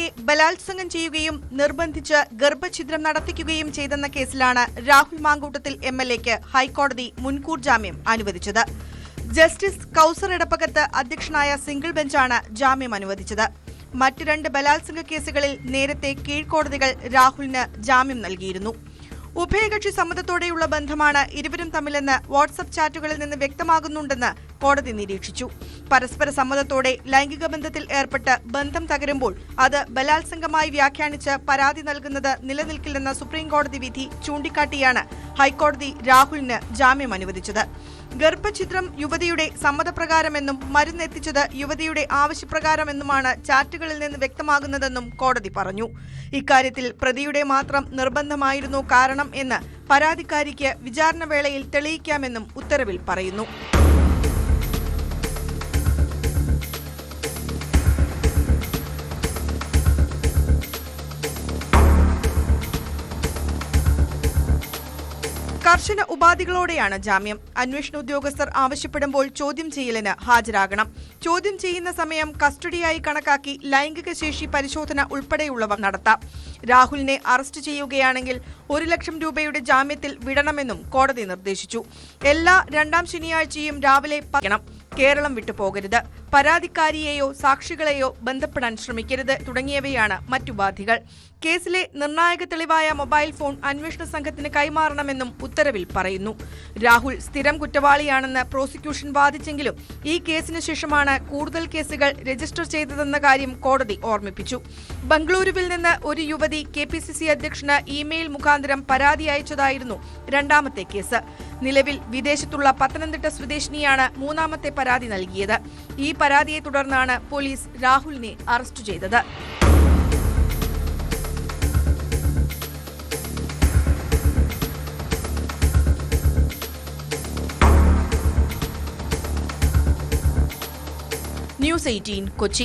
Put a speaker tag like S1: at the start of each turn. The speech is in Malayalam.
S1: പെൺകുട്ടിയെ ബലാത്സംഗം ചെയ്യുകയും നിർബന്ധിച്ച് ഗർഭഛിദ്രം നടത്തിക്കുകയും ചെയ്തെന്ന കേസിലാണ് രാഹുൽ മാങ്കൂട്ടത്തിൽ എംഎൽഎക്ക് ഹൈക്കോടതി മുൻകൂർ ജാമ്യം അനുവദിച്ചത്. ജസ്റ്റിസ് കൌസർ ഇടപ്പകത്ത് അധ്യക്ഷനായ സിംഗിൾ ബെഞ്ചാണ് ജാമ്യം അനുവദിച്ചത്. മറ്റ് 2 ബലാത്സംഗ കേസുകളിൽ നേരത്തെ കീഴ്ക്കോടതികൾ രാഹുലിന് ജാമ്യം നൽകിയിരുന്നു. ഉഭയകക്ഷി സമ്മതത്തോടെയുള്ള ബന്ധമാണ് ഇരുവരും തമ്മിലെന്ന് വാട്സ്ആപ്പ് ചാറ്റുകളിൽ നിന്ന് വ്യക്തമാകുന്നുണ്ടെന്ന് കോടതി നിരീക്ഷിച്ചു. പരസ്പര സമ്മതത്തോടെ ലൈംഗിക ബന്ധത്തിൽ ഏർപ്പെട്ട് ബന്ധം തകരുമ്പോൾ അത് ബലാത്സംഗമായി വ്യാഖ്യാനിച്ച് പരാതി നൽകുന്നത് നിലനിൽക്കില്ലെന്ന സുപ്രീംകോടതി വിധി ചൂണ്ടിക്കാട്ടിയാണ് ഹൈക്കോടതി രാഹുലിന് ജാമ്യം അനുവദിച്ചത്. ഗർഭഛിദ്രം യുവതിയുടെ സമ്മതപ്രകാരമെന്നും മരുന്നെത്തിച്ചത് യുവതിയുടെ ആവശ്യപ്രകാരമെന്നുമാണ് ചാറ്റുകളിൽ നിന്ന് വ്യക്തമാകുന്നതെന്നും കോടതി പറഞ്ഞു. ഇക്കാര്യത്തിൽ പ്രതിയുടെ മാത്രം നിർബന്ധമായിരുന്നു കാരണം എന്ന് പരാതിക്കാരിക്ക് വിചാരണ വേളയിൽ തെളിയിക്കാമെന്നും ഉത്തരവിൽ പറയുന്നു. കർശന ഉപാധികളോടെയാണ് ജാമ്യം. അന്വേഷണ ഉദ്യോഗസ്ഥർ ആവശ്യപ്പെടുമ്പോൾ ചോദ്യം ചെയ്യലിന് ഹാജരാകണം. ചോദ്യം ചെയ്യുന്ന സമയം കസ്റ്റഡിയായി കണക്കാക്കി ലൈംഗിക ശേഷി പരിശോധന ഉൾപ്പെടെയുള്ളവ നടത്താം. രാഹുലിനെ അറസ്റ്റ് ചെയ്യുകയാണെങ്കിൽ 1 ലക്ഷം രൂപയുടെ ജാമ്യത്തിൽ വിടണമെന്നും കോടതി നിർദ്ദേശിച്ചു. എല്ലാ 2ാം ശനിയാഴ്ചയും രാവിലെ 10 കേരളം വിട്ടുപോകരുത്, പരാതിക്കാരിയെയോ സാക്ഷികളെയോ ബന്ധപ്പെടാൻ ശ്രമിക്കരുത് തുടങ്ങിയവയാണ് മറ്റുപാധികൾ. കേസിലെ നിർണായക തെളിവായ മൊബൈൽ ഫോൺ അന്വേഷണ സംഘത്തിന് കൈമാറണമെന്നും ഉത്തരവിൽ പറയുന്നു. രാഹുൽ സ്ഥിരം കുറ്റവാളിയാണെന്ന് പ്രോസിക്യൂഷൻ വാദിച്ചെങ്കിലും ഈ കേസിന് ശേഷമാണ് കൂടുതൽ കേസുകൾ രജിസ്റ്റർ ചെയ്തതെന്ന കാര്യം കോടതി ഓർമ്മിപ്പിച്ചു. ബംഗളൂരുവിൽ നിന്ന് ഒരു യുവതി KPCC അധ്യക്ഷന് ഇമെയിൽ മുഖാന്തരം പരാതി അയച്ചതായിരുന്നു 2ാമത്തെ കേസ്. നിലവിൽ വിദേശത്തുള്ള പത്തനംതിട്ട സ്വദേശിനിയാണ് 3ാമത്തെ പരാതി നൽകിയത്. ഈ പരാതിയെ തുടർന്നാണ് പോലീസ് രാഹുലിനെ അറസ്റ്റ് ചെയ്തത്. ന്യൂസ് 18 കൊച്ചി.